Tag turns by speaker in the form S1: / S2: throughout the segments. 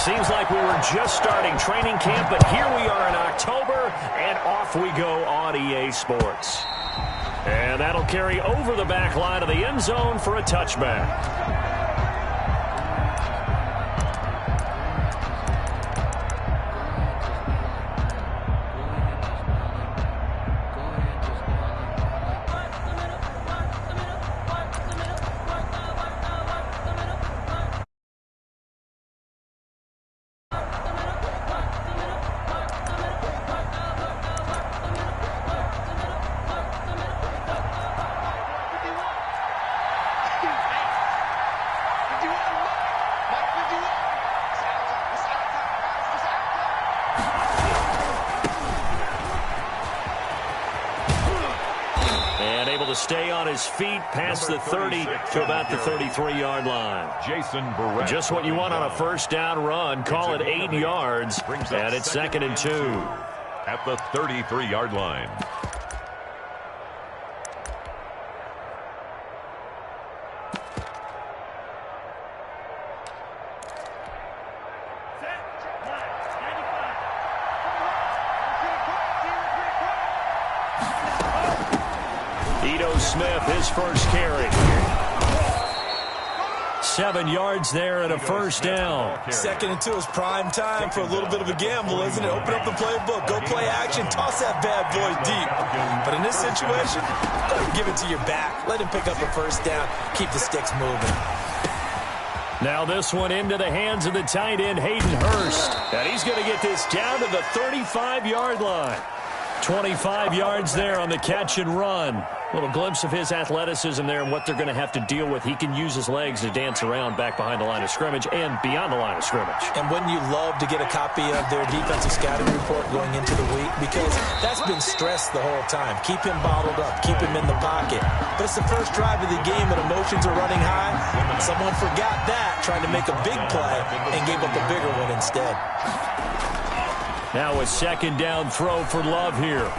S1: Seems like we were just starting training camp, but here we are in October, and off we go on EA Sports. And that'll carry over the back line of the end zone for a touchback. To stay on his feet past the 30 to about the 33-yard line. Just what you want on a first down run. Call it 8 yards, and it's 2nd and 2.
S2: At the 33-yard line.
S1: Smith, his first carry. 7 yards there and a first down.
S3: 2nd and 2 is prime time for a little bit of a gamble, isn't it? Open up the playbook, go play action, toss that bad boy deep. But in this situation, give it to your back. Let him pick up a first down. Keep the sticks moving.
S1: Now this one into the hands of the tight end, Hayden Hurst. And he's going to get this down to the 35-yard line. 25 yards there on the catch and run. A little glimpse of his athleticism there and what they're going to have to deal with. He can use his legs to dance around back behind the line of scrimmage and beyond the line of scrimmage.
S3: And wouldn't you love to get a copy of their defensive scouting report going into the week? Because that's been stressed the whole time. Keep him bottled up. Keep him in the pocket. But it's the first drive of the game and emotions are running high. Someone forgot that, trying to make a big play and gave up a bigger one instead.
S1: Now a second down throw for Love here.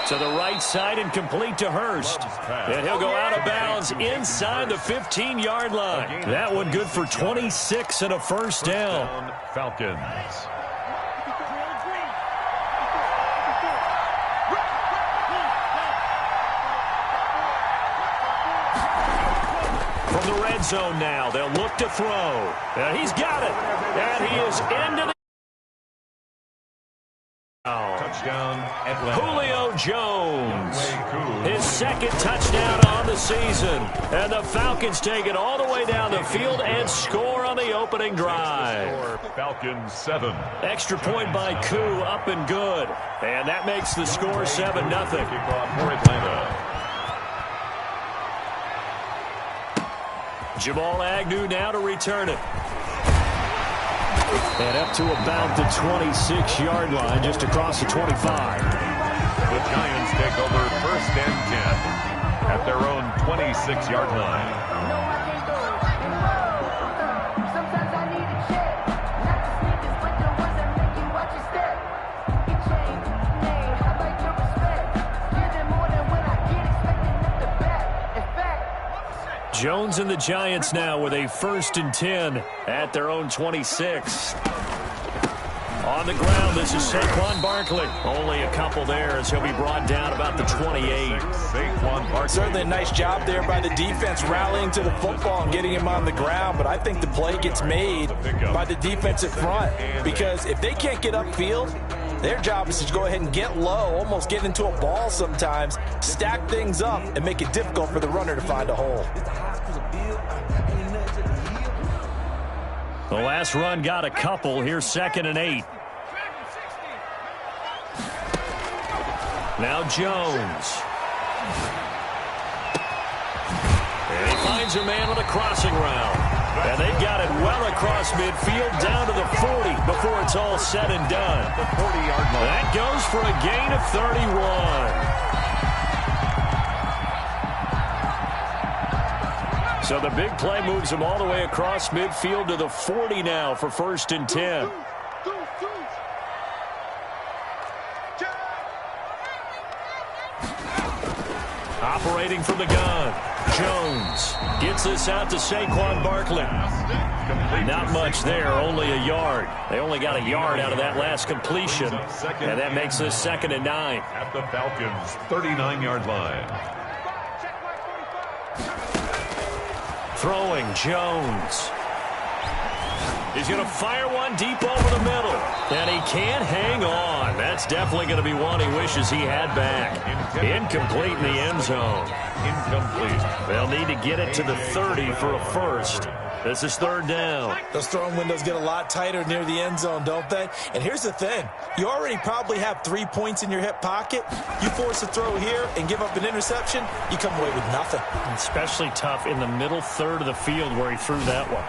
S1: To the right side and complete to Hurst. And he'll go out of bounds inside the 15-yard line. That one good for 26 and a first down.
S2: Falcons.
S1: From the red zone now, they'll look to throw. And he's got it. And he is into the
S2: touchdown, Atlanta.
S1: Julio Jones, his 2nd touchdown on the season. And the Falcons take it all the way down the field and score on the opening drive.
S2: Falcons 7.
S1: Extra point by Koo, up and good. And that makes the score 7-0.
S2: Kickoff for Atlanta.
S1: Jamal Agnew now to return it. And up to about the 26-yard line, just across the 25.
S2: The Giants take over 1st and 10 at their own 26-yard line.
S1: Jones and the Giants now with a 1st and 10 at their own 26. On the ground, this is Saquon Barkley. Only a couple there as he'll be brought down about the 28.
S2: Saquon Barkley.
S3: Certainly a nice job there by the defense rallying to the football and getting him on the ground, but I think the play gets made by the defensive front because if they can't get upfield, their job is to go ahead and get low, almost get into a ball sometimes, stack things up, and make it difficult for the runner to find a hole.
S1: The last run got a couple. Here's 2nd and 8. Now Jones. And he finds a man on a crossing route. And they've got it well across midfield down to the 40 before it's all said and done.
S2: The 40-yard line.
S1: That goes for a gain of 31. So the big play moves him all the way across midfield to the 40 now for 1st and 10. Operating from the gun. Jones gets this out to Saquon Barkley. Not much there, only a yard. They only got a yard out of that last completion, and that makes this 2nd and 9.
S2: At the Falcons' 39-yard line.
S1: Throwing Jones. He's going to fire one deep over the middle. And he can't hang on. That's definitely going to be one he wishes he had back. Incomplete in the end zone.
S2: Incomplete.
S1: They'll need to get it to the 30 for a first. This is 3rd down.
S3: Those throwing windows get a lot tighter near the end zone, don't they? And here's the thing. You already probably have 3 points in your hip pocket. You force a throw here and give up an interception, you come away with nothing.
S1: Especially tough in the middle third of the field where he threw that one.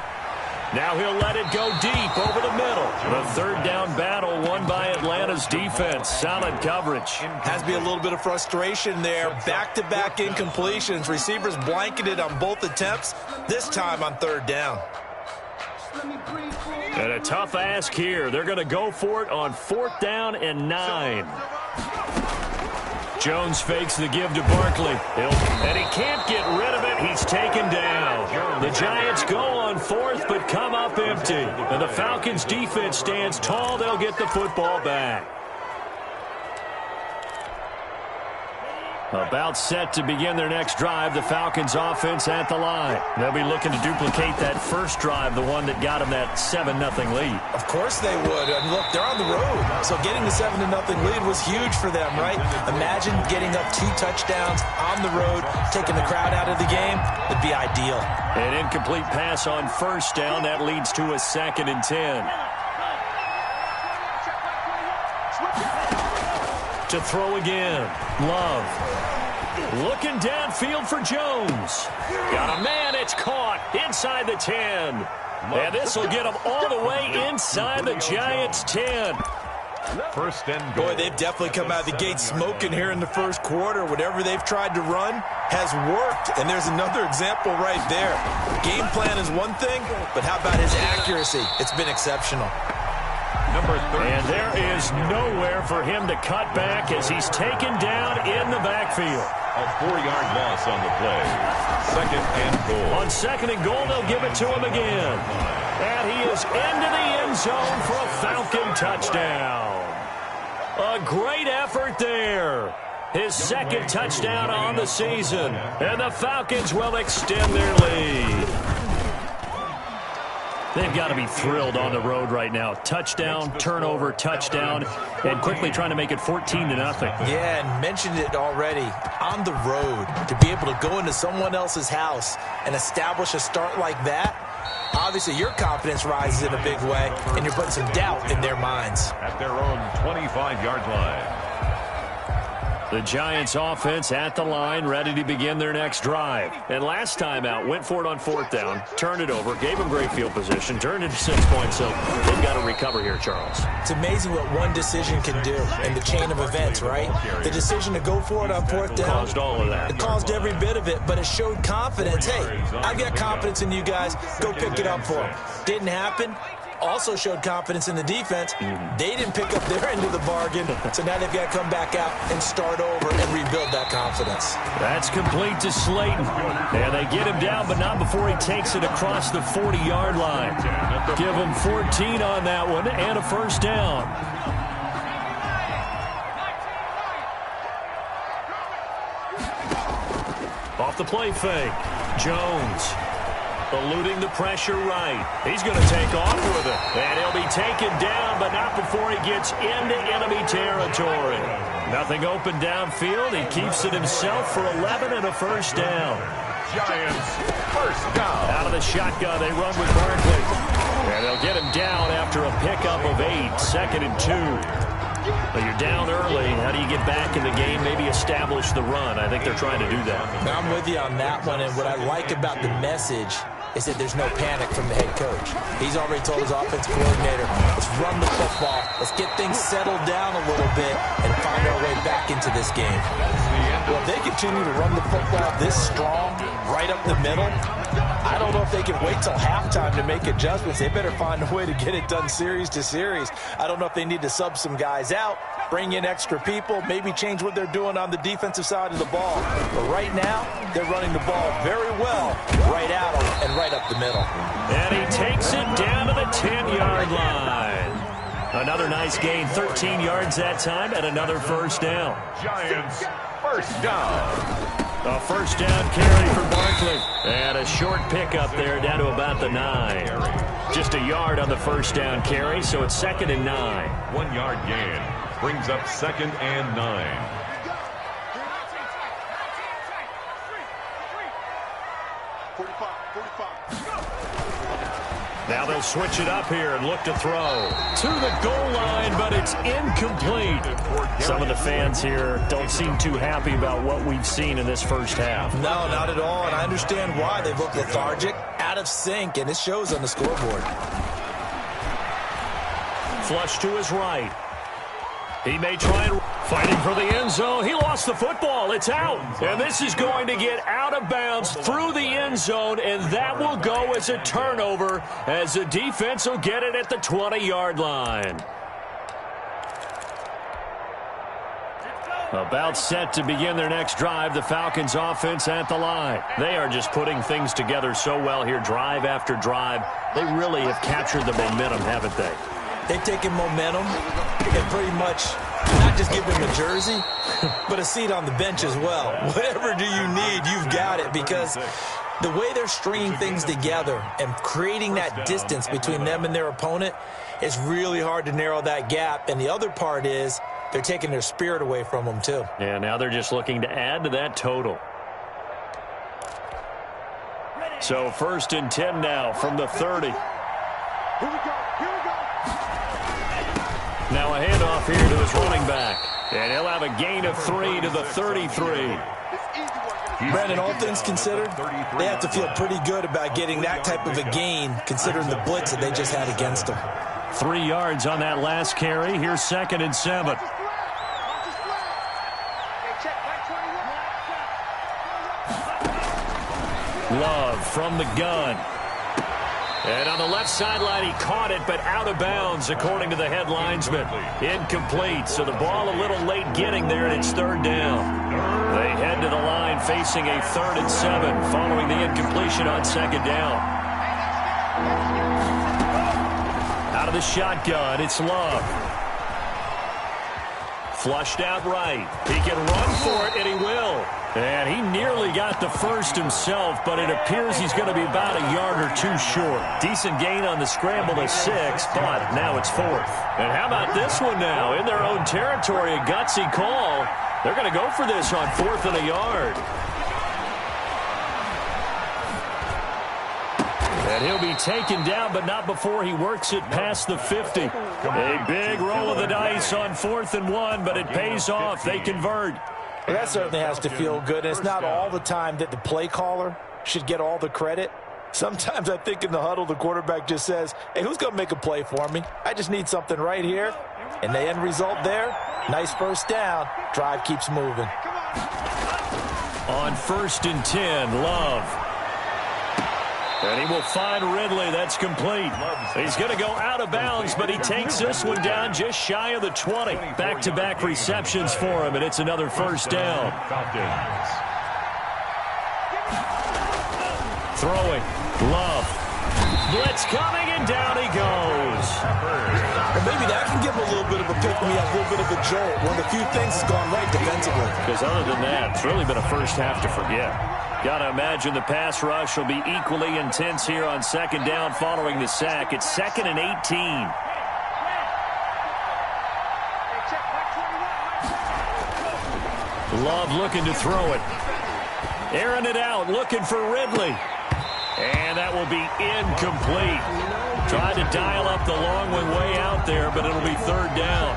S1: Now he'll let it go deep over the middle. The 3rd down battle won by Atlanta's defense. Solid coverage.
S3: Has to be a little bit of frustration there. Back-to-back incompletions. Receivers blanketed on both attempts, this time on 3rd down.
S1: And a tough ask here. They're going to go for it on 4th down and 9. Jones fakes the give to Barkley. And he can't get rid of it. He's taken down. The Giants go on 4th, but come up empty. And the Falcons' defense stands tall. They'll get the football back. About set to begin their next drive, the Falcons offense at the line. They'll be looking to duplicate that first drive, the one that got them that 7-0 lead.
S3: Of course they would. And look, they're on the road. So getting the 7-0 lead was huge for them, right? Imagine getting up 2 touchdowns on the road, taking the crowd out of the game. It'd be ideal.
S1: An incomplete pass on 1st down. That leads to a 2nd and 10. To throw again. Love. Looking downfield for Jones. Got a man. It's caught inside the 10. And this will get him all the way inside the Giants' 10.
S2: 1st and goal.
S3: Boy, they've definitely come out of the gate smoking here in the first quarter. Whatever they've tried to run has worked. And there's another example right there. Game plan is one thing, but how about his accuracy? It's been exceptional.
S2: Number 30.
S1: And there is nowhere for him to cut back as he's taken down in the backfield.
S2: A 4-yard loss on the play. 2nd and goal.
S1: On 2nd and goal, they'll give it to him again. And he is into the end zone for a Falcon touchdown. A great effort there. His 2nd touchdown on the season. And the Falcons will extend their lead. They've got to be thrilled on the road right now. Touchdown, turnover, touchdown, and quickly trying to make it 14-0.
S3: Yeah, and mentioned it already. On the road, to be able to go into someone else's house and establish a start like that, obviously your confidence rises in a big way, and you're putting some doubt in their minds.
S2: At their own 25-yard line.
S1: The Giants offense at the line, ready to begin their next drive. And last time out, went for it on 4th down, turned it over, gave them great field position, turned it to 6 points, so they've got to recover here, Charles.
S3: It's amazing what one decision can do in the chain of events, right? The decision to go for it on 4th down.
S1: Caused all of that.
S3: It caused every bit of it, but it showed confidence. Hey, I've got confidence in you guys. Go pick it up for them. Didn't happen. Also showed confidence in the defense. They didn't pick up their end of the bargain, so now they've got to come back out and start over and rebuild that confidence.
S1: That's complete to Slayton. And they get him down, but not before he takes it across the 40-yard line. Give him 14 on that one and a 1st down. Off the play fake. Jones. Eluding the pressure right. He's going to take off with it. And he'll be taken down, but not before he gets into enemy territory. Nothing open downfield. He keeps it himself for 11 and a 1st down.
S2: Giants, 1st down.
S1: Out of the shotgun, they run with Barkley. And they'll get him down after a pickup of 8. 2nd and 2. But you're down early. How do you get back in the game? Maybe establish the run. I think they're trying to do that.
S3: I'm with you on that one, and what I like about the message is that there's no panic from the head coach. He's already told his offense coordinator, let's run the football, let's get things settled down a little bit and find our way back into this game. Well, if they continue to run the football this strong, right up the middle, I don't know if they can wait till halftime to make adjustments. They better find a way to get it done series to series. I don't know if they need to sub some guys out, bring in extra people, maybe change what they're doing on the defensive side of the ball. But right now, they're running the ball very well right out and right up the middle.
S1: And he takes it down Another nice gain, 13 yards that time, and another first down.
S2: Giants, first down.
S1: A first down carry for Barkley. And a short pickup there down to about the 9. Just a yard on the first down carry, so it's 2nd and 9.
S2: 1 yard gain. Brings up 2nd and 9.
S1: Now they'll switch it up here and look to throw. To the goal line, but it's incomplete. Some of the fans here don't seem too happy about what we've seen in this first half.
S3: No, not at all, and I understand why. They've looked lethargic, out of sync, and it shows on the scoreboard.
S1: Flush to his right. He may try and fighting for the end zone. He lost the football. It's out. And this is going to get out of bounds through the end zone, and that will go as a turnover as the defense will get it at the 20-yard line. About set to begin their next drive, the Falcons offense at the line. They are just putting things together so well here, drive after drive. They really have captured the momentum, haven't they?
S3: They've taken momentum and pretty much not just give them a jersey, but a seat on the bench as well. Whatever do you need, you've got it, because the way they're stringing things together and creating that distance between them and their opponent, it's really hard to narrow that gap. And the other part is they're taking their spirit away from them too.
S1: Yeah, now they're just looking to add to that total. So 1st and 10 now from the 30.
S4: Here we go.
S1: Now a handoff here to his running back. And he'll have a gain of 3 to the 33.
S3: Brandon, all things considered, they have to feel pretty good about getting that type of a gain, considering the blitz that they just had against them.
S1: 3 yards on that last carry. Here's 2nd and 7. Love from the gun. And on the left sideline, he caught it, but out of bounds, according to the head linesman. Incomplete, so the ball a little late getting there, and it's 3rd down. They head to the line facing a 3rd and 7, following the incompletion on 2nd down. Out of the shotgun, it's Love. Flushed out right. He can run for it, and he will. And he nearly got the first himself, but it appears he's going to be about a yard or 2 short. Decent gain on the scramble to 6, but now it's 4th. And how about this one now? In their own territory, a gutsy call. They're going to go for this on 4th and a yard. And he'll be taken down, but not before he works it past the 50. A big roll of the dice on 4th and 1, but it pays off. They convert.
S3: Well, that certainly has to feel good. And it's not all the time that the play caller should get all the credit. Sometimes I think in the huddle, the quarterback just says, hey, who's going to make a play for me? I just need something right here. And the end result there, nice first down. Drive keeps moving.
S1: On 1st and 10, Love. And he will find Ridley. That's complete. He's going to go out of bounds, but he takes this one down just shy of the 20. Back-to-back receptions for him, and it's another first down. Throwing. Love. Blitz coming, and down he goes.
S3: Well, maybe that can give him a little bit of a pick-me-up, a little bit of a jolt. One of the few things that's gone right defensively.
S1: Because other than that, it's really been a first half to forget. Got to imagine the pass rush will be equally intense here on 2nd down following the sack. It's 2nd and 18. Love looking to throw it. Airing it out, looking for Ridley. And that will be incomplete. Tried to dial up the long one way out there, but it'll be 3rd down.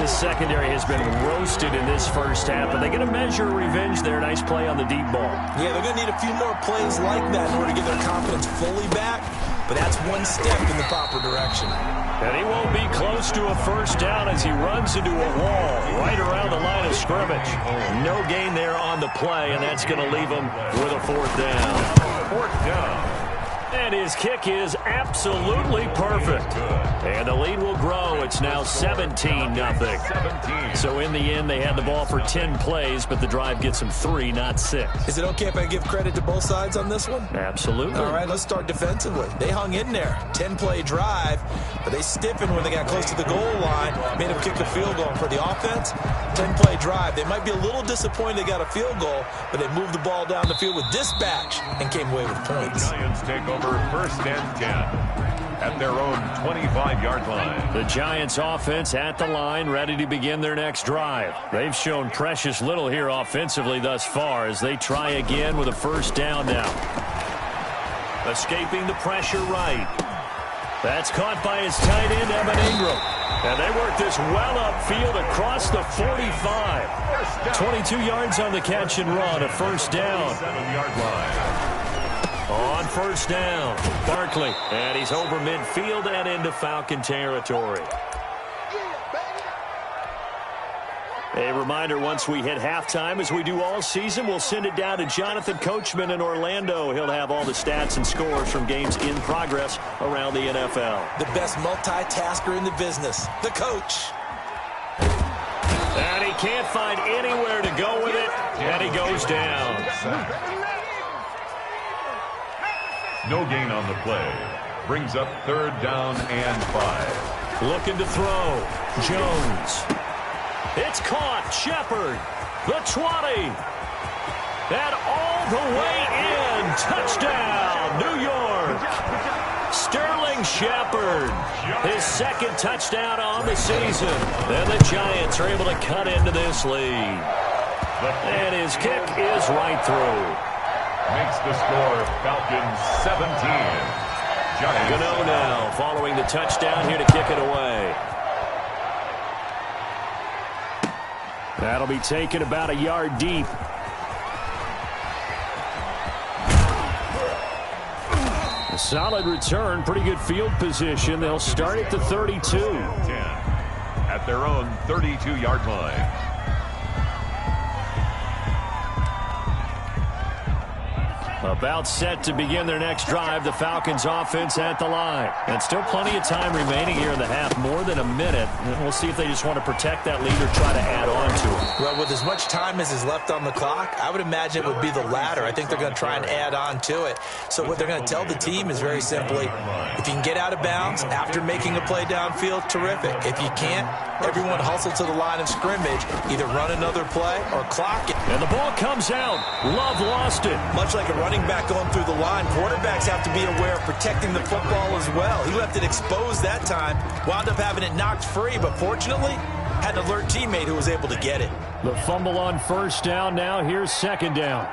S1: This secondary has been roasted in this first half, but they get a measure of revenge there. Nice play on the deep ball.
S3: Yeah, they're going to need a few more plays like that in order to get their confidence fully back, but that's one step in the proper direction.
S1: And he won't be close to a first down as he runs into a wall right around the line of scrimmage. No gain there on the play, and that's going to leave him with a 4th down.
S2: 4th down.
S1: And his kick is absolutely perfect. And the lead will grow. It's now 17-0. So in the end, they had the ball for 10 plays, but the drive gets them 3, not 6.
S3: Is it okay if I give credit to both sides on this one?
S1: Absolutely.
S3: All right, let's start defensively. They hung in there. 10-play drive, but they stiffened when they got close to the goal line, made them kick a field goal. For the offense, 10-play drive. They might be a little disappointed they got a field goal, but they moved the ball down the field with dispatch and came away with points.
S2: The Giants take over first and 10 at their own 25-yard line.
S1: The Giants offense at the line, ready to begin their next drive. They've shown precious little here offensively thus far as they try again with a first down now. Escaping the pressure right. That's caught by his tight end, Evan Ingram. And they work this well upfield across the 45. 22 yards on the catch and run, a first down.
S2: 7-yard line.
S1: On first down, Barkley. And he's over midfield and into Falcon territory. A reminder, once we hit halftime, as we do all season, we'll send it down to Jonathan Coachman in Orlando. He'll have all the stats and scores from games in progress around the NFL.
S3: The best multitasker in the business, the coach.
S1: And he can't find anywhere to go with it, and he goes down.
S2: No gain on the play. Brings up third down and 5.
S1: Looking to throw. Jones. It's caught. Shepard. The 20. And all the way in. Touchdown, New York. Sterling Shepard. His second touchdown on the season. And the Giants are able to cut into this lead. And his kick is right through.
S2: Makes the score Falcons 17. Giants.
S1: Gano now following the touchdown here to kick it away. That'll be taken about a yard deep. A solid return, pretty good field position. They'll start at the 32.
S2: 10 at their own 32-yard line.
S1: About set to begin their next drive, the Falcons offense at the line. And still plenty of time remaining here in the half, more than a minute. And we'll see if they just want to protect that lead or try to add on to it.
S3: Well, with as much time as is left on the clock, I would imagine it would be the latter. I think they're going to try and add on to it. So what they're going to tell the team is very simply, if you can get out of bounds after making a play downfield, terrific. If you can't, everyone hustle to the line of scrimmage, either run another play or clock it.
S1: And the ball comes out. Love lost it.
S3: Much like a running back going through the line, quarterbacks have to be aware of protecting the football as well. He left it exposed that time, wound up having it knocked free, but fortunately had an alert teammate who was able to get it.
S1: The fumble on first down. Now here's second down.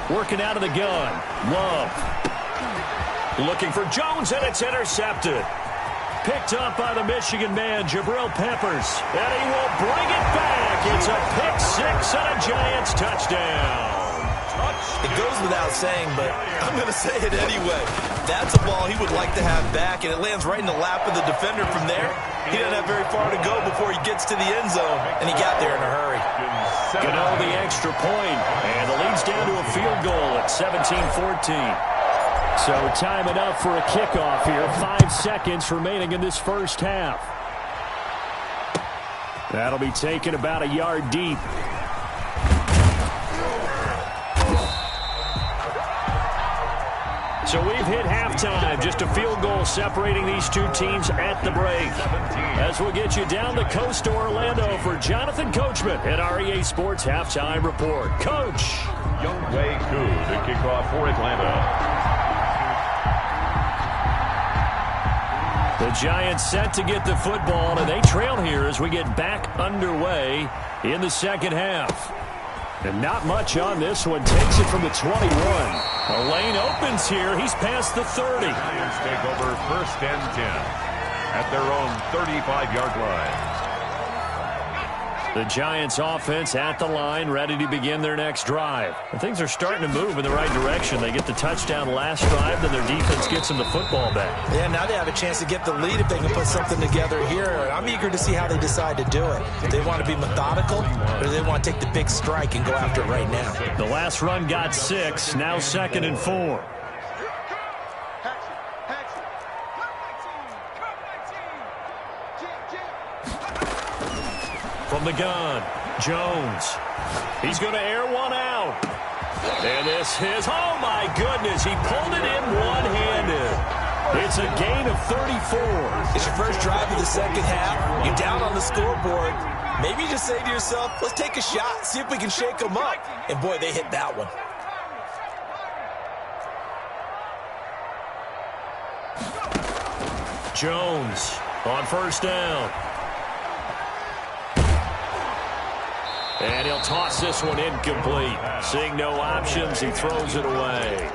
S1: Working out of the gun. Love. Looking for Jones, and it's intercepted. Picked up by the Michigan man, Jabril Peppers. And he will bring it back. It's a pick six and a Giants touchdown.
S3: It goes without saying, but I'm going to say it anyway. That's a ball he would like to have back, and it lands right in the lap of the defender from there. He doesn't have very far to go before he gets to the end zone, and he got there in a hurry.
S1: Gano the extra point, and the lead's down to a field goal at 17-14. So time enough for a kickoff here. 5 seconds remaining in this first half. That'll be taken about a yard deep. So we've hit halftime. Just a field goal separating these two teams at the break. As we'll get you down the coast to Orlando for Jonathan Coachman at our EA Sports Halftime Report. Coach.
S2: Younghoe Koo to kick off for Atlanta.
S1: The Giants set to get the football, and they trail here as we get back underway in the second half. And not much on this one. Takes it from the 21. A lane opens here. He's past the 30.
S2: Giants take over first and 10 at their own 35-yard line.
S1: The Giants offense at the line, ready to begin their next drive. And things are starting to move in the right direction. They get the touchdown last drive, then their defense gets them the football back.
S3: Yeah, now they have a chance to get the lead if they can put something together here. I'm eager to see how they decide to do it. Do they want to be methodical, or do they want to take the big strike and go after it right now?
S1: The last run got 6, now 2nd and 4. From the gun, Jones. He's going to air one out. And this is, oh my goodness, he pulled it in one-handed. It's a gain of 34.
S3: It's your first drive of the second half. You're down on the scoreboard. Maybe you just say to yourself, let's take a shot, see if we can shake them up. And boy, they hit that one.
S1: Jones on first down. And he'll toss this one incomplete. Seeing no options, he throws it away.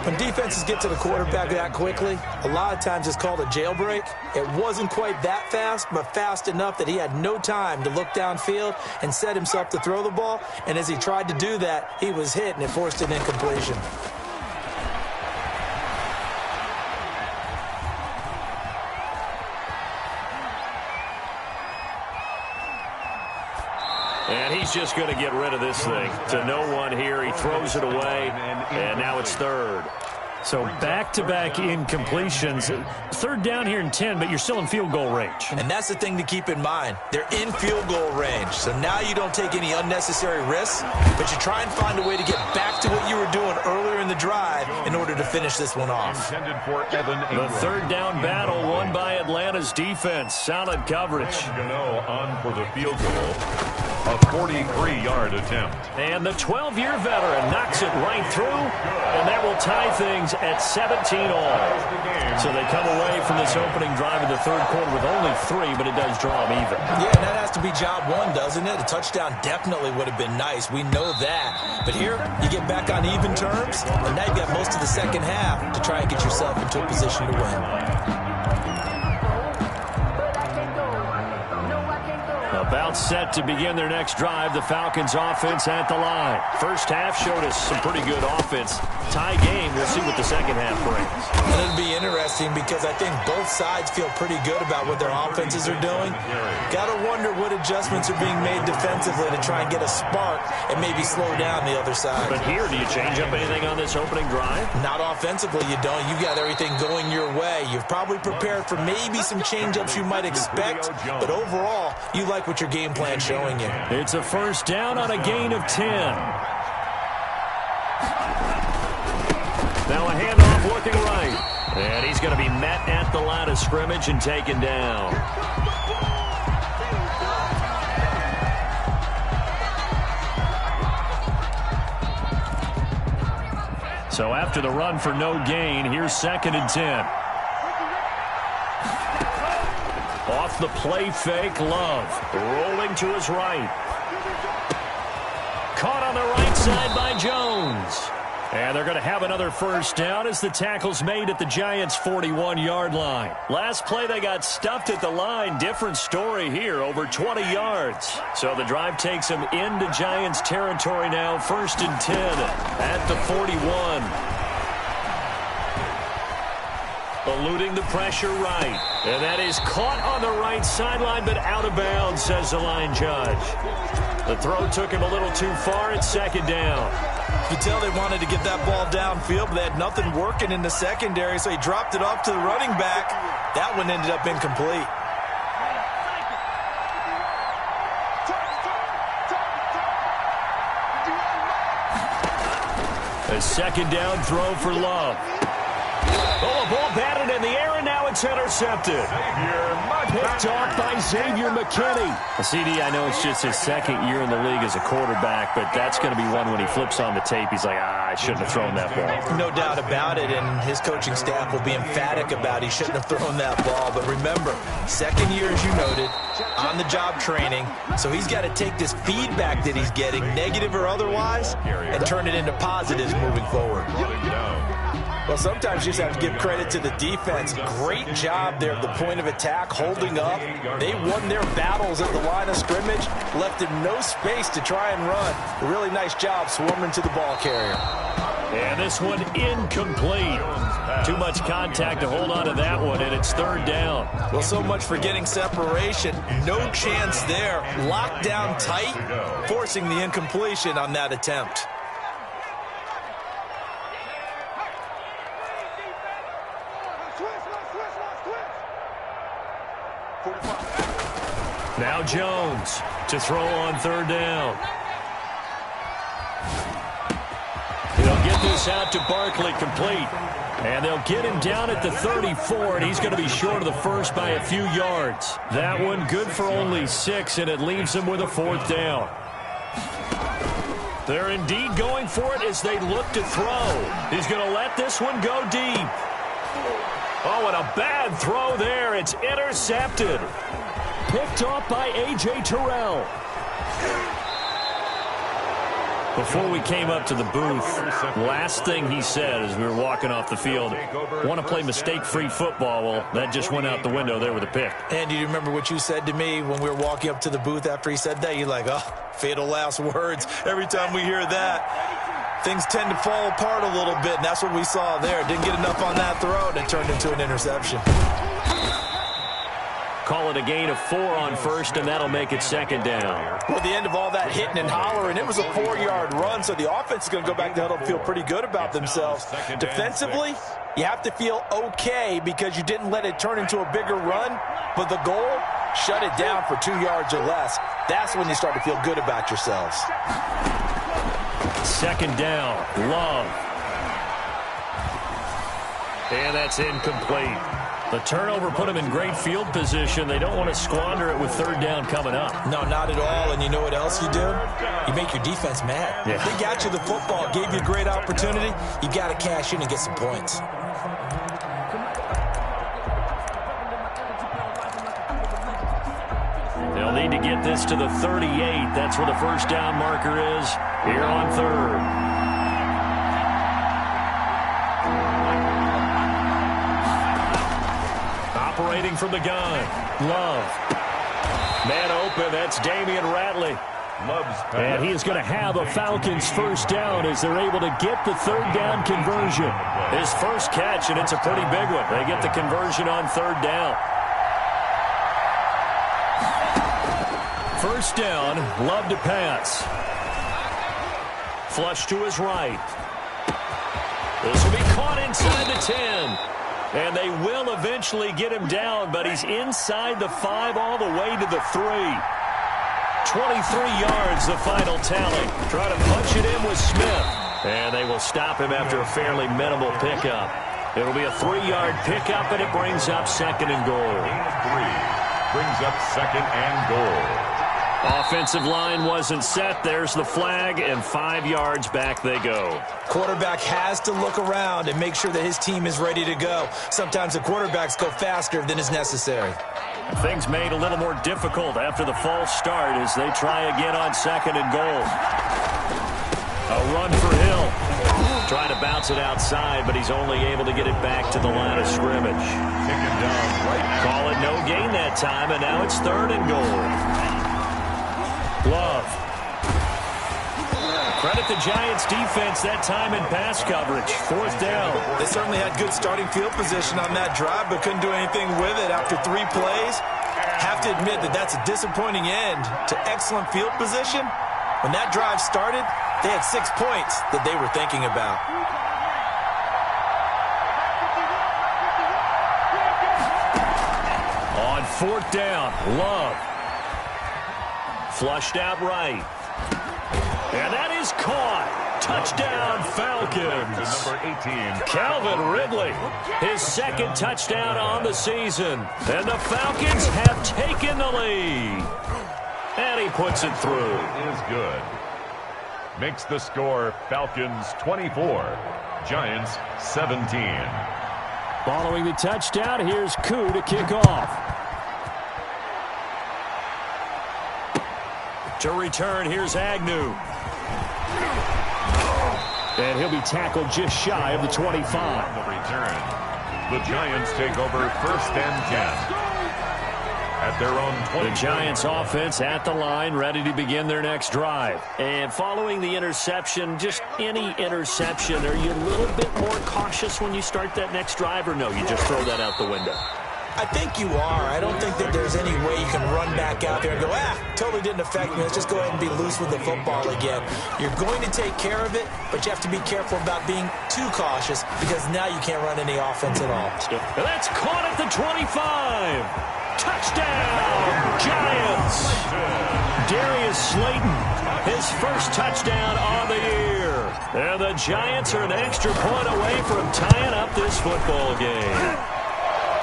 S3: When defenses get to the quarterback that quickly, a lot of times it's called a jailbreak. It wasn't quite that fast, but fast enough that he had no time to look downfield and set himself to throw the ball. And as he tried to do that, he was hit, and it forced an incompletion.
S1: And he's just going to get rid of this thing. To no one here. He throws it away, and now it's third. So back-to-back incompletions. Third down here in 10, but you're still in field goal range.
S3: And that's the thing to keep in mind. They're in field goal range. So now you don't take any unnecessary risks, but you try and find a way to get back to what you were doing earlier in the drive in order to finish this one off.
S1: The third down battle won by Atlanta's defense. Solid coverage.
S2: On for the field goal. A 43-yard attempt.
S1: And the 12-year veteran knocks it right through, and that will tie things at 17 all. So they come away from this opening drive in the third quarter with only 3, but it does draw them even.
S3: Yeah, that has to be job one, doesn't it? A touchdown definitely would have been nice. We know that. But here, you get back on even terms, and now you've got most of the second half to try and get yourself into a position to win.
S1: About set to begin their next drive, the Falcons offense at the line. First half showed us some pretty good offense. Tie game, we'll see what the second half brings.
S3: And it'll be interesting because I think both sides feel pretty good about what their offenses are doing. Got to wonder what adjustments are being made defensively to try and get a spark and maybe slow down the other side.
S1: But here, do you change up anything on this opening drive?
S3: Not offensively, you don't. You got everything going your way. You've probably prepared for maybe some change-ups you might expect, but overall, you like what your game plan showing you.
S1: It's a first down on a gain of 10. Now a handoff looking right. And he's going to be met at the line of scrimmage and taken down. So after the run for no gain, here's 2nd and 10. Off the play fake, Love. Rolling to his right. Caught on the right side by Jones. And they're going to have another first down as the tackle's made at the Giants' 41-yard line. Last play, they got stuffed at the line. Different story here, over 20 yards. So the drive takes them into Giants territory now, 1st and 10 at the 41. Eluding the pressure right. And that is caught on the right sideline, but out of bounds, says the line judge. The throw took him a little too far. It's 2nd down.
S3: You can tell they wanted to get that ball downfield, but they had nothing working in the secondary, so he dropped it off to the running back. That one ended up incomplete.
S1: A 2nd down throw for Love. Oh, a ball batted in the air, and now it's intercepted. Picked off by Xavier McKinney. CD, I know it's just his 2nd year in the league as a quarterback, but that's going to be one when he flips on the tape. He's like, I shouldn't have thrown that ball.
S3: No doubt about it, and his coaching staff will be emphatic about he shouldn't have thrown that ball. But remember, 2nd year, as you noted, On-the-job training. So he's got to take this feedback that he's getting, negative or otherwise, and turn it into positives moving forward. Well, sometimes you just have to give credit to the defense. Great job there at the point of attack, holding up. They won their battles at the line of scrimmage, left him no space to try and run. A really nice job swarming to the ball carrier.
S1: And this one incomplete. Too much contact to hold on to that one, and it's third down.
S3: Well, so much for getting separation. No chance there. Locked down tight, forcing the incompletion on that attempt.
S1: Now Jones to throw on third down. They'll get this out to Barkley, complete. And they'll get him down at the 34, and he's going to be short of the first by a few yards. That one good for only 6, and it leaves him with a fourth down. They're indeed going for it as they look to throw. He's going to let this one go deep. Oh, and a bad throw there. It's intercepted. Picked off by A.J. Terrell. Before we came up to the booth, last thing he said as we were walking off the field, want to play mistake-free football. Well, that just went out the window there with a pick.
S3: And do you remember what you said to me when we were walking up to the booth after he said that? You're like, oh, fatal last words. Every time we hear that, things tend to fall apart a little bit, and that's what we saw there. Didn't get enough on that throw, and it turned into an interception.
S1: Call it a gain of 4 on first, and that'll make it second down.
S3: Well, the end of all that hitting and hollering, it was a 4-yard run, so the offense is going to go back to huddle and feel pretty good about themselves. Defensively, you have to feel okay because you didn't let it turn into a bigger run, but the goal, shut it down for 2 yards or less. That's when you start to feel good about yourselves.
S1: Second down, Love. And that's incomplete. The turnover put them in great field position. They don't want to squander it with third down coming up.
S3: No, not at all. And you know what else you do? You make your defense mad.
S1: Yeah.
S3: They got you the football, gave you a great opportunity. You got to cash in and get some points.
S1: They'll need to get this to the 38. That's where the first down marker is here on third. Operating from the gun. Love. Man open. That's Damian Ratley. And he is going to have a Falcons first down as they're able to get the third down conversion. His first catch, and it's a pretty big one. They get the conversion on third down. First down, Love to pass. Flush to his right. This will be caught inside the 10. And they will eventually get him down, but he's inside the 5 all the way to the 3. 23 yards, the final tally. Try to punch it in with Smith. And they will stop him after a fairly minimal pickup. It'll be a 3-yard pickup, and it brings up second and goal.
S2: 3 brings up second and goal.
S1: Offensive line wasn't set. There's the flag, and 5 yards back they go.
S3: Quarterback has to look around and make sure that his team is ready to go. Sometimes the quarterbacks go faster than is necessary.
S1: Things made a little more difficult after the false start as they try again on second and goal. A run for Hill. Trying to bounce it outside, but he's only able to get it back to the line of scrimmage.
S2: Taken down right.
S1: Call it no gain that time, and now it's third and goal. Love. Credit the Giants defense that time in pass coverage. Fourth down.
S3: They certainly had good starting field position on that drive, but couldn't do anything with it after 3 plays. Have to admit that that's a disappointing end to excellent field position. When that drive started, they had 6 points that they were thinking about.
S1: On fourth down, Love. Flushed out right. And that is caught. Touchdown, Falcons.
S2: Number 18.
S1: Calvin Ridley, his second touchdown on the season. And the Falcons have taken the lead. And he puts it through.
S2: Is good. Makes the score Falcons 24, Giants 17.
S1: Following the touchdown, here's Koo to kick off. To return, here's Agnew. And he'll be tackled just shy of the 25.
S2: On the return, the Giants take over 1st and 10. At their own 20.
S1: The Giants offense at the line, ready to begin their next drive. And following the interception, just any interception, are you a little bit more cautious when you start that next drive, or no, you just throw that out the window?
S3: I think you are. I don't think that there's any way you can run back out there and go, totally didn't affect me. Let's just go ahead and be loose with the football again. You're going to take care of it, but you have to be careful about being too cautious because now you can't run any offense at all.
S1: That's caught at the 25. Touchdown, Giants! Darius Slayton, his first touchdown on the year. And the Giants are an extra point away from tying up this football game.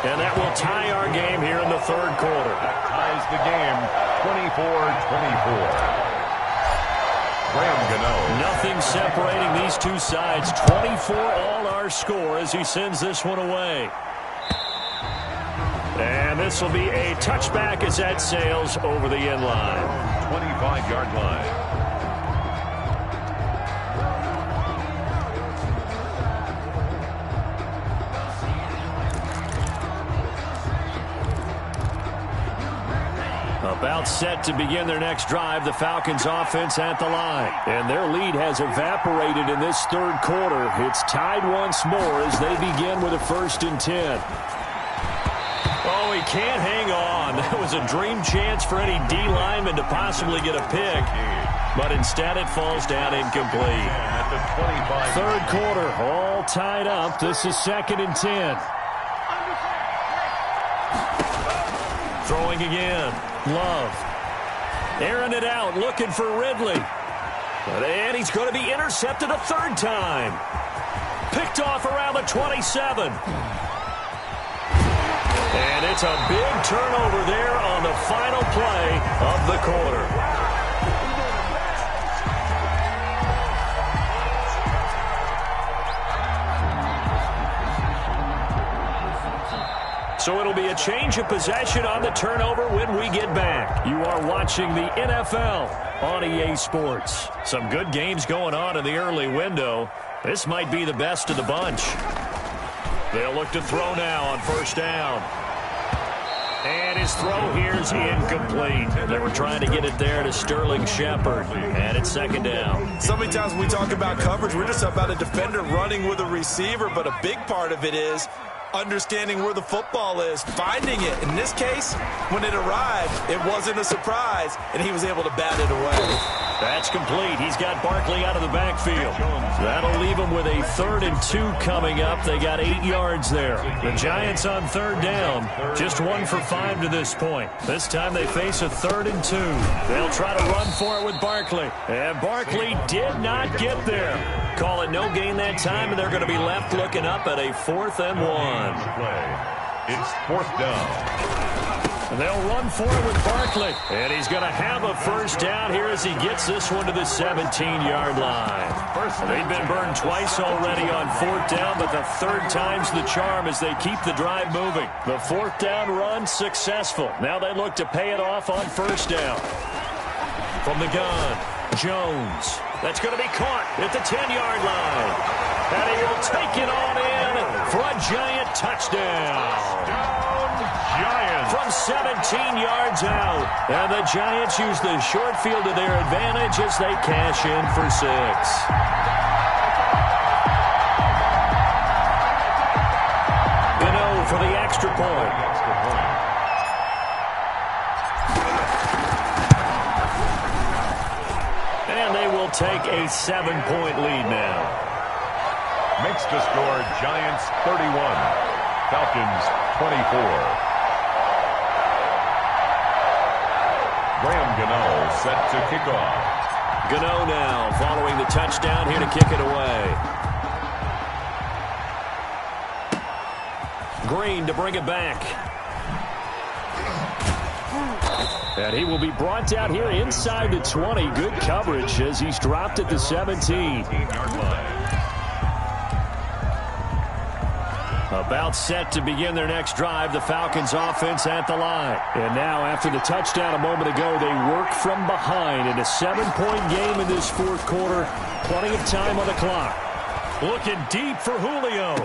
S1: And that will tie our game here in the 3rd quarter.
S2: That ties the game 24-24. Graham Gano.
S1: Nothing separating these two sides. 24 all our score as he sends this one away. And this will be a touchback as that sails over the end line.
S2: 25-yard line.
S1: About set to begin their next drive, the Falcons offense at the line. And their lead has evaporated in this 3rd quarter. It's tied once more as they begin with a 1st and 10. Oh, he can't hang on. That was a dream chance for any D lineman to possibly get a pick. But instead it falls down incomplete.
S2: At the 25.
S1: 3rd quarter, all tied up. This is 2nd and 10. Throwing again. Love. Airing it out, looking for Ridley. And he's going to be intercepted a 3rd time. Picked off around the 27. And it's a big turnover there on the final play of the quarter. So it'll be a change of possession on the turnover when we get back. You are watching the NFL on EA Sports. Some good games going on in the early window. This might be the best of the bunch. They'll look to throw now on 1st down. And his throw here is incomplete. They were trying to get it there to Sterling Shepard. And it's 2nd down.
S3: So many times when we talk about coverage, we're just about a defender running with a receiver, but a big part of it is understanding where the football is, finding it. In this case, when it arrived, it wasn't a surprise, and he was able to bat it away.
S1: That's complete. He's got Barkley out of the backfield. That'll leave him with a 3rd and 2 coming up. They got 8 yards there. The Giants on 3rd down, just 1 for 5 to this point. This time they face a 3rd and 2. They'll try to run for it with Barkley. And Barkley did not get there. Call it no gain that time, and they're going to be left looking up at a 4th and 1.
S2: It's 4th down.
S1: And they'll run for it with Barkley. And he's going to have a 1st down here as he gets this one to the 17-yard line. They've been burned twice already on 4th down, but the 3rd time's the charm as they keep the drive moving. The 4th down run successful. Now they look to pay it off on 1st down. From the gun, Jones. That's going to be caught at the 10-yard line. And he will take it on in for a Giant touchdown.
S2: Giants.
S1: From 17 yards out. And the Giants use the short field to their advantage as they cash in for 6. Gano for the extra point. And they will take a 7-point lead now.
S2: Makes the score Giants 31, Falcons 24. Graham Gano set to kick off.
S1: Gano now following the touchdown here to kick it away. Green to bring it back. And he will be brought down here inside the 20. Good coverage as he's dropped at the 17.
S2: 17-yard line.
S1: About set to begin their next drive, the Falcons offense at the line. And now, after the touchdown a moment ago, they work from behind in a 7-point game in this fourth quarter. Plenty of time on the clock. Looking deep for Julio.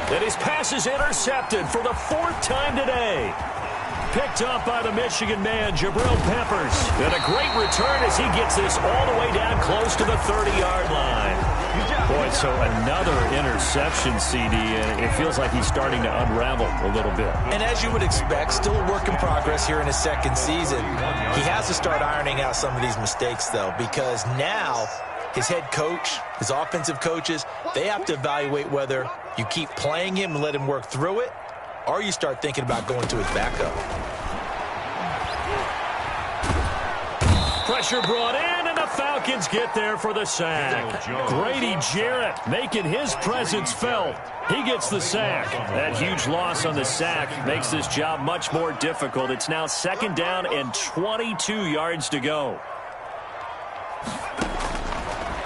S1: And his pass is intercepted for the 4th time today. Picked up by the Michigan man, Jabril Peppers. And a great return as he gets this all the way down close to the 30-yard line. Boy, so another interception, CD, and it feels like he's starting to unravel a little bit.
S3: And as you would expect, still a work in progress here in his second season. He has to start ironing out some of these mistakes, though, because now his head coach, his offensive coaches, they have to evaluate whether you keep playing him and let him work through it, or you start thinking about going to his backup.
S1: Pressure brought in, and the Falcons get there for the sack. Grady Jarrett making his presence felt. He gets the sack. That huge loss on the sack makes this job much more difficult. It's now 2nd down and 22 yards to go.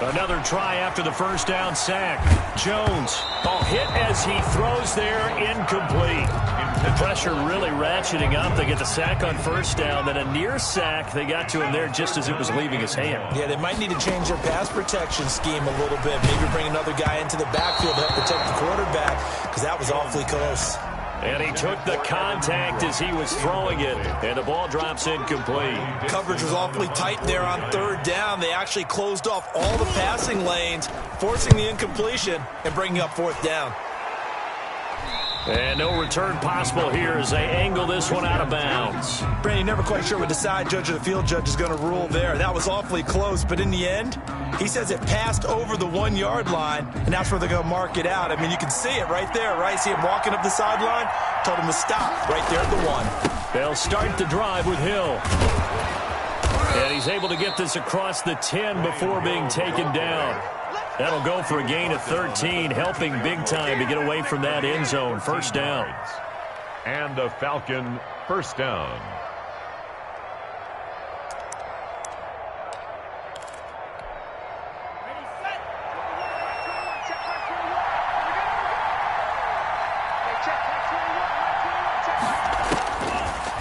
S1: Another try after the first down sack. Jones, hit as he throws there, incomplete. The pressure really ratcheting up. They get the sack on first down, then a near sack. They got to him there just as it was leaving his hand.
S3: Yeah, they might need to change their pass protection scheme a little bit. Maybe bring another guy into the backfield to help protect the quarterback, because that was awfully close.
S1: And he took the contact as he was throwing it, and the ball drops incomplete.
S3: Coverage was awfully tight there on 3rd down. They actually closed off all the passing lanes, forcing the incompletion and bringing up 4th down.
S1: And no return possible here as they angle this one out of bounds.
S3: Brandon, never quite sure what the side judge or the field judge is going to rule there. That was awfully close, but in the end, he says it passed over the 1-yard line, and that's where they're going to mark it out. I mean, you can see it right there, right? See him walking up the sideline? Told him to stop right there at the 1.
S1: They'll start the drive with Hill. And he's able to get this across the 10 before being taken down. That'll go for a gain of 13, helping big time to get away from that end zone. First down.
S2: And a Falcon first down.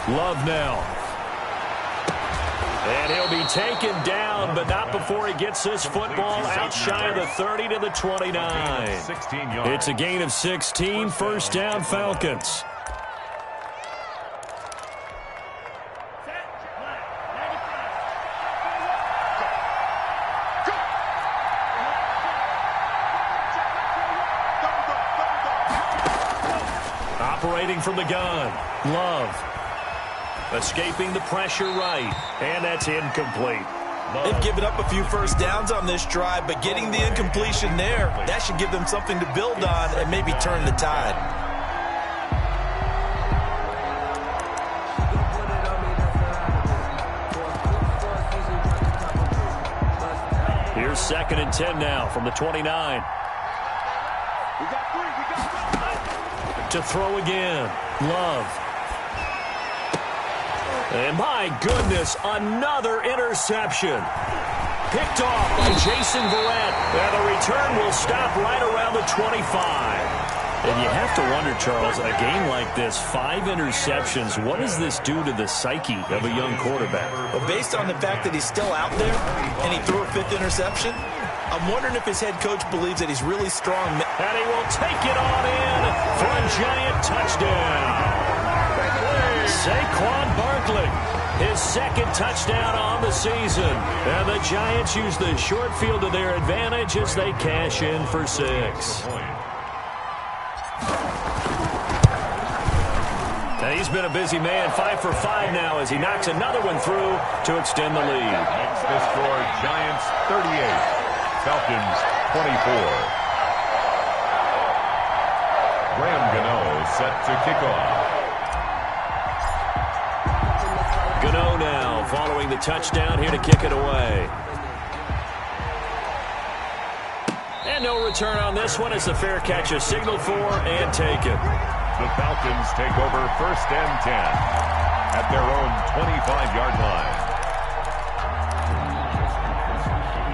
S1: Love now. And he'll be taken down, but not before he gets this football out shy of the 30 to the 29. It's a gain of 16, first down Falcons. Operating from the gun, Love. Escaping the pressure right, and that's incomplete.
S3: They've given up a few first downs on this drive, but getting the incompletion there, that should give them something to build on and maybe turn the tide.
S1: Here's 2nd and 10 now from the 29. To throw again, Love. And my goodness, another interception. Picked off by Jason Verrett. And the return will stop right around the 25. And you have to wonder, Charles, a game like this, 5 interceptions, what does this do to the psyche of a young quarterback?
S3: Well, based on the fact that he's still out there and he threw a 5th interception, I'm wondering if his head coach believes that he's really strong.
S1: And he will take it on in for a giant touchdown. Saquon Barkley, his 2nd touchdown on the season. And the Giants use the short field to their advantage as they cash in for 6. And he's been a busy man, 5 for 5 now as he knocks another one through to extend the lead.
S2: Makes the score Giants 38, Falcons 24. Graham Gano set to kick off.
S1: Gano now following the touchdown here to kick it away. And no return on this one as the fair catch is signaled for and taken.
S2: The Falcons take over 1st and 10 at their own 25-yard line.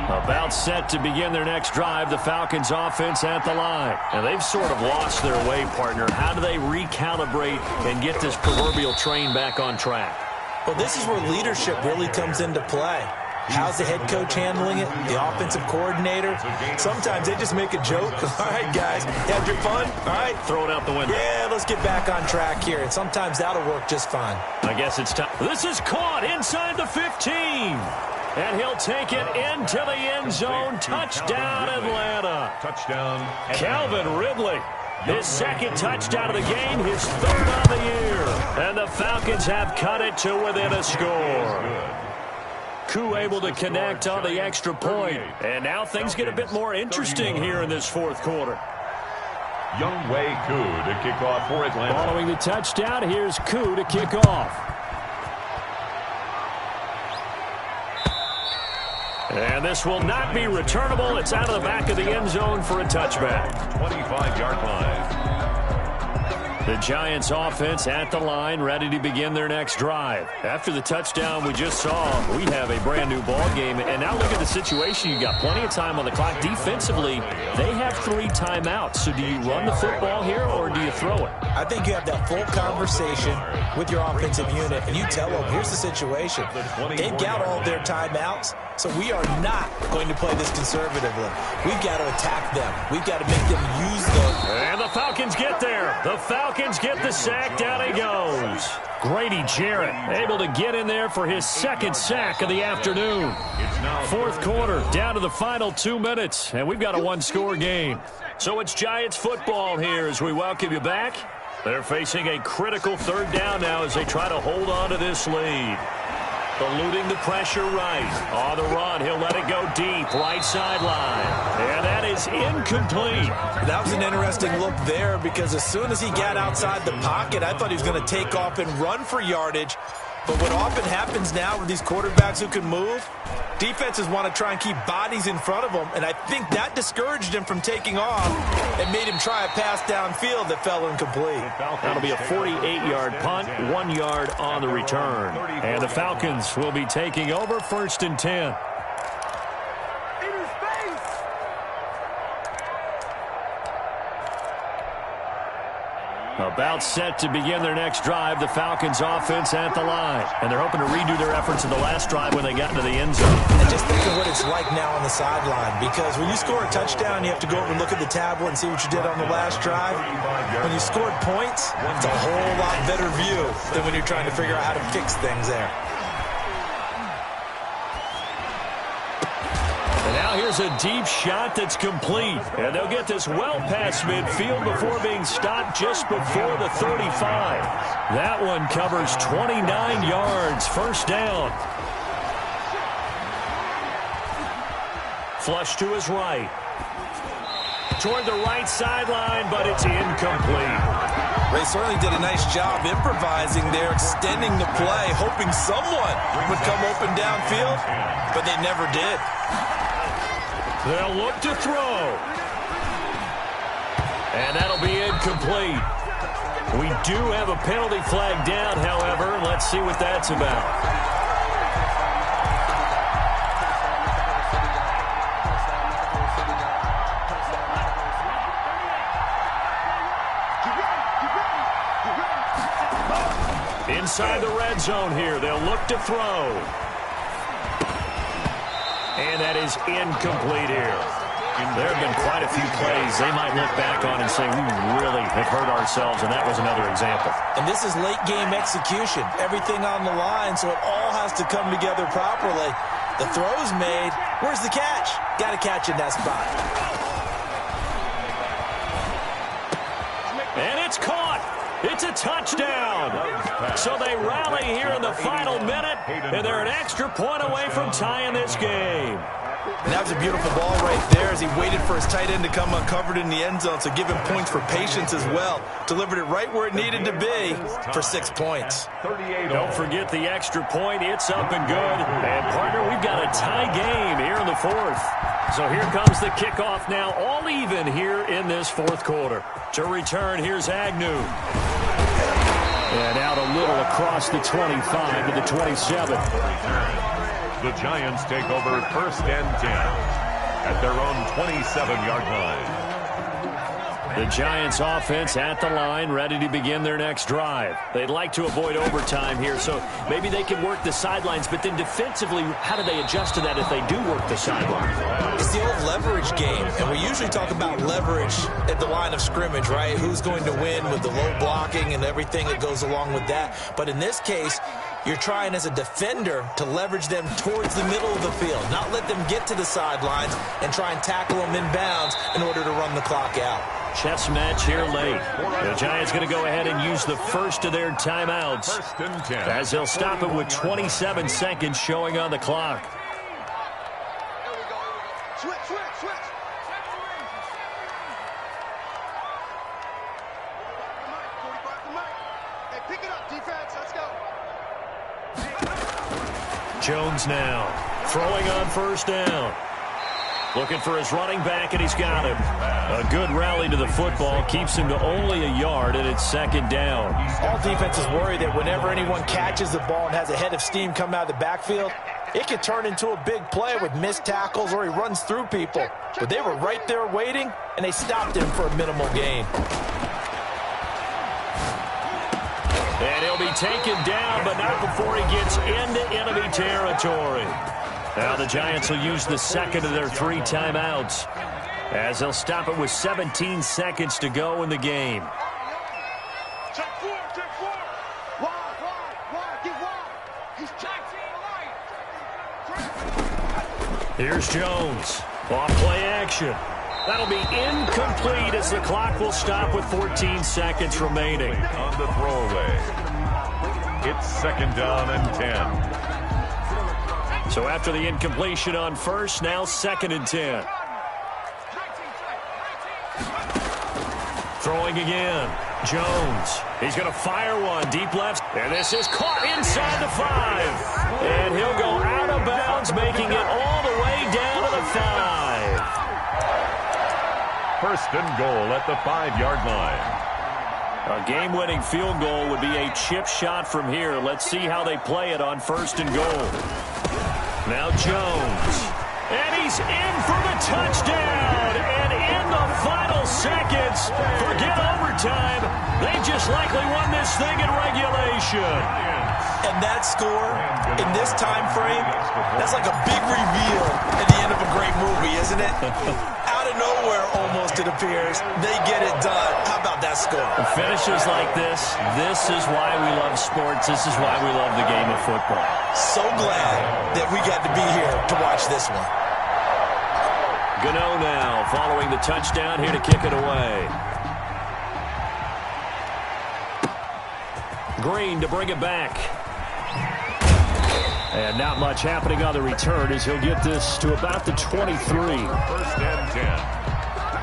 S1: About set to begin their next drive, the Falcons offense at the line. And they've sort of lost their way, partner. How do they recalibrate and get this proverbial train back on track?
S3: Well, this is where leadership really comes into play. How's the head coach handling it? The offensive coordinator? Sometimes they just make a joke. All right, guys, you had your fun? All right.
S1: Throw it out the window.
S3: Yeah, let's get back on track here. And sometimes that'll work just fine.
S1: I guess it's time. This is caught inside the 15. And he'll take it into the end zone. Touchdown, Atlanta.
S2: Touchdown.
S1: Calvin Ridley. His second touchdown of the game, his third on the year. And the Falcons have cut it to within a score. Koo able to connect on the extra point. And now things get a bit more interesting here in this fourth quarter.
S2: Younghoe Koo to kick off for Atlanta.
S1: Following the touchdown, here's Koo to kick off. And this will not be returnable. It's out of the back of the end zone for a touchback.
S2: 25-yard line.
S1: The Giants offense at the line, ready to begin their next drive. After the touchdown we just saw, we have a brand new ball game. And now look at the situation. You got plenty of time on the clock. Defensively, they have 3 timeouts. So do you run the football here or do you throw it?
S3: I think you have that full conversation with your offensive unit, and you tell them, here's the situation. They've got all their timeouts, so we are not going to play this conservatively. We've got to attack them. We've got to make them use them.
S1: And the Falcons get there. The Falcons get the sack. Down he goes. Grady Jarrett able to get in there for his second sack of the afternoon. Fourth quarter, down to the final 2 minutes, and we've got a one-score game. So it's Giants football here as we welcome you back. They're facing a critical third down now as they try to hold on to this lead. Eluding the pressure right. On the run, he'll let it go deep. Right sideline. And that is incomplete.
S3: That was an interesting look there because as soon as he got outside the pocket, I thought he was going to take off and run for yardage. But what often happens now with these quarterbacks who can move, defenses want to try and keep bodies in front of them, and I think that discouraged him from taking off and made him try a pass downfield that fell incomplete.
S1: That'll be a 48-yard punt, 1 yard on the return. And the Falcons will be taking over 1st and 10. About set to begin their next drive, the Falcons offense at the line. And they're hoping to redo their efforts in the last drive when they got into the end zone.
S3: And just think of what it's like now on the sideline, because when you score a touchdown, you have to go over and look at the tablet and see what you did on the last drive. When you scored points, it's a whole lot better view than when you're trying to figure out how to fix things there.
S1: And now here's a deep shot that's complete. And they'll get this well past midfield before being stopped just before the 35. That one covers 29 yards. First down. Flush to his right. Toward the right sideline, but it's incomplete.
S3: They certainly did a nice job improvising there, extending the play, hoping someone would come open downfield, but they never did.
S1: They'll look to throw. And that'll be incomplete. We do have a penalty flag down, however. Let's see what that's about. Inside the red zone here. They'll look to throw. And that is incomplete here. There have been quite a few plays they might look back on and say, we really have hurt ourselves, and that was another example.
S3: And this is late game execution. Everything on the line, so it all has to come together properly. The throw's made. Where's the catch? Got to catch in that spot.
S1: And it's caught. It's a touchdown. So they rally here in the final minute, and they're an extra point away from tying this game.
S3: And that was a beautiful ball right there as he waited for his tight end to come uncovered in the end zone, so give him points for patience as well. Delivered it right where it needed to be for 6 points.
S1: Don't forget the extra point. It's up and good. And, partner, we've got a tie game here in the fourth. So here comes the kickoff now, all even here in this fourth quarter. To return, here's Agnew. And out a little across the 25 to the 27.
S2: The Giants take over 1st and 10 at their own 27-yard line.
S1: The Giants offense at the line, ready to begin their next drive. They'd like to avoid overtime here, so maybe they can work the sidelines, but then defensively, how do they adjust to that if they do work the sidelines?
S3: It's the old leverage game, and we usually talk about leverage at the line of scrimmage, right? Who's going to win with the low blocking and everything that goes along with that. But in this case, you're trying as a defender to leverage them towards the middle of the field, not let them get to the sidelines and try and tackle them in bounds in order to run the clock out.
S1: Chess match here late. The Giants going to go ahead and use the first of their timeouts
S2: 1st and 10.
S1: as they'll stop it with 27 seconds showing on the clock.
S4: Switch. Hey, pick it up, defense. Let's go.
S1: Jones now throwing on 1st down. Looking for his running back, and he's got him. A good rally to the football keeps him to only a yard, and it's 2nd down.
S3: All defenses worry that whenever anyone catches the ball and has a head of steam come out of the backfield, it could turn into a big play with missed tackles or he runs through people. But they were right there waiting, and they stopped him for a minimal gain.
S1: And he'll be taken down, but not before he gets into enemy territory. Now the Giants will use the 2nd of their 3 timeouts as they'll stop it with 17 seconds to go in the game.
S4: Check 4. Wide. Get wide. He's checking right.
S1: Here's Jones. Off play action. That'll be incomplete as the clock will stop with 14 seconds remaining.
S2: On the throwaway. It's 2nd down and 10.
S1: So after the incompletion on 1st, now 2nd and 10. Throwing again. Jones. He's going to fire one deep left. And this is caught inside the 5. And he'll go out of bounds, making it all the way down to the 5.
S2: 1st and goal at the 5-yard line.
S1: A game-winning field goal would be a chip shot from here. Let's see how they play it on 1st and goal. Now Jones. And he's in for the touchdown. And in the final seconds, forget overtime. They just likely won this thing in regulation.
S3: And that score in this time frame, that's like a big reveal at the end of a great movie, isn't it? Out of nowhere, almost, it appears. They get it done. How about that score?
S1: Finishes like this is why we love sports. This is why we love the game of football.
S3: So glad that we got to be here to watch this one.
S1: Gano now following the touchdown here to kick it away. Green to bring it back. And not much happening on the return as he'll get this to about the 23.
S2: 1st and 10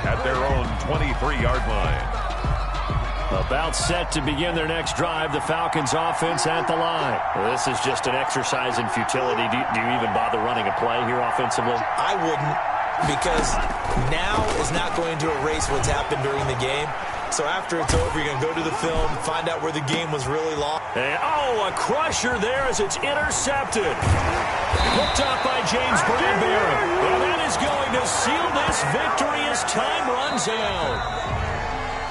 S2: at their own 23-yard line.
S1: About set to begin their next drive, the Falcons offense at the line. This is just an exercise in futility. Do you even bother running a play here offensively?
S3: I wouldn't, because now is not going to erase what's happened during the game. So after it's over, you're going to go to the film, find out where the game was really long.
S1: And, a crusher there as it's intercepted. Hooked up by James Bradbury. And that is going to seal this victory as time runs out.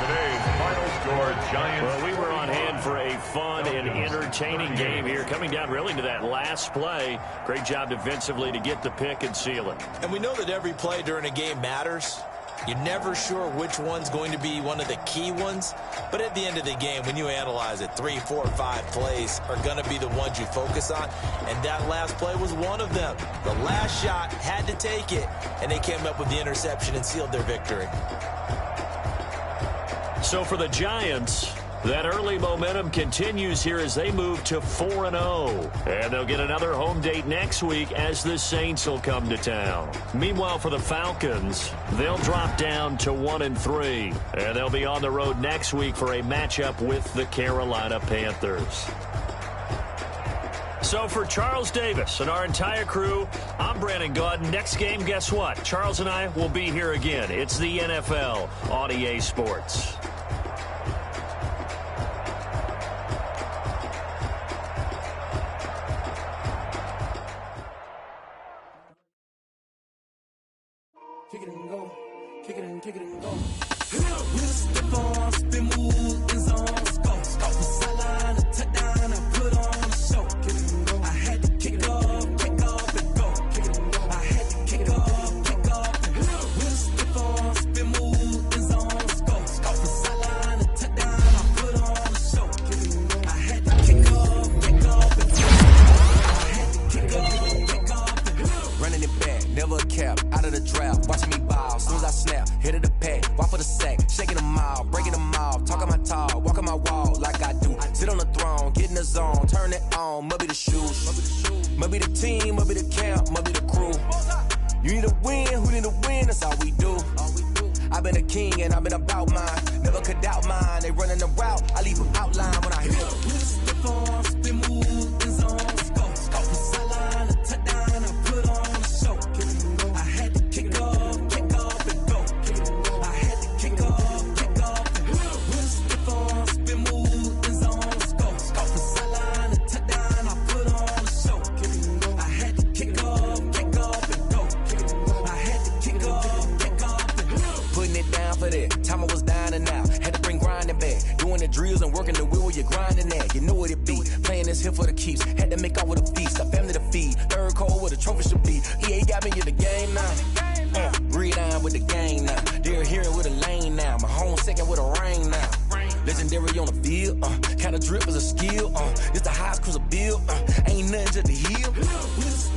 S2: Today's final score, Giants.
S1: Well, we were on hand for a fun and entertaining game here. Coming down really to that last play. Great job defensively to get the pick and seal it.
S3: And we know that every play during a game matters. You're never sure which one's going to be one of the key ones. But at the end of the game, when you analyze it, 3, 4, 5 plays are going to be the ones you focus on. And that last play was one of them. The last shot had to take it, and they came up with the interception and sealed their victory.
S1: So for the Giants, that early momentum continues here as they move to 4-0. And they'll get another home date next week as the Saints will come to town. Meanwhile, for the Falcons, they'll drop down to 1-3. And they'll be on the road next week for a matchup with the Carolina Panthers. So for Charles Davis and our entire crew, I'm Brandon Gaudin. Next game, guess what? Charles and I will be here again. It's the NFL on EA Sports.
S5: and go. Kick it and go. With a stiff arm, spin move, in zones, go. Off the sideline, a touchdown, I put on a show. Kick it and go. I had to kick off and go. Kick it and go. I had to kick off and go. With a stiff arm, spin move, in zones, go. Off the sideline, a touchdown, I put on a show. Kick it and go. I had to kick off and go. I had to kick off and go.
S6: Running it back, never a cap, out of the draft, watching me ball, soon as I snap, hit of the pack, walk for the sack, shaking them all, breaking them off, talking my talk, walking my wall like I do, sit on the throne, get in the zone, turn it on, must be the shoes, must be the team, must be the camp, must be the crew, you need a win, who need a win, that's all we do, I've been a king and I've been about mine, never could doubt mine, they running the route, I leave them outline when I hit them.
S5: With a stiff arm, spin move, in zones, go. Off the sideline, a touchdown, I put on a show. I had to kick off and go. I had to kick off and go. With a stiff arm, spin move, in zones, go. Off the sideline, a touchdown, I put on a show. I had to kick off and go. I had to kick off and go.
S6: Putting it down for that, time I was down and out, had to bring grinding back, doing the drills and working the wheel where you're grinding at, you know what it be, playing this here for the keeps, had to make out with a feast, a family to feed, third cold where the trophy should be, EA got me in the game now, breathe on with the game now, they're hearing with a lane now, my home second with a rain now, legendary on the field, kind of drip is a skill, it's the highest cruiser bill, ain't nothing to the heel.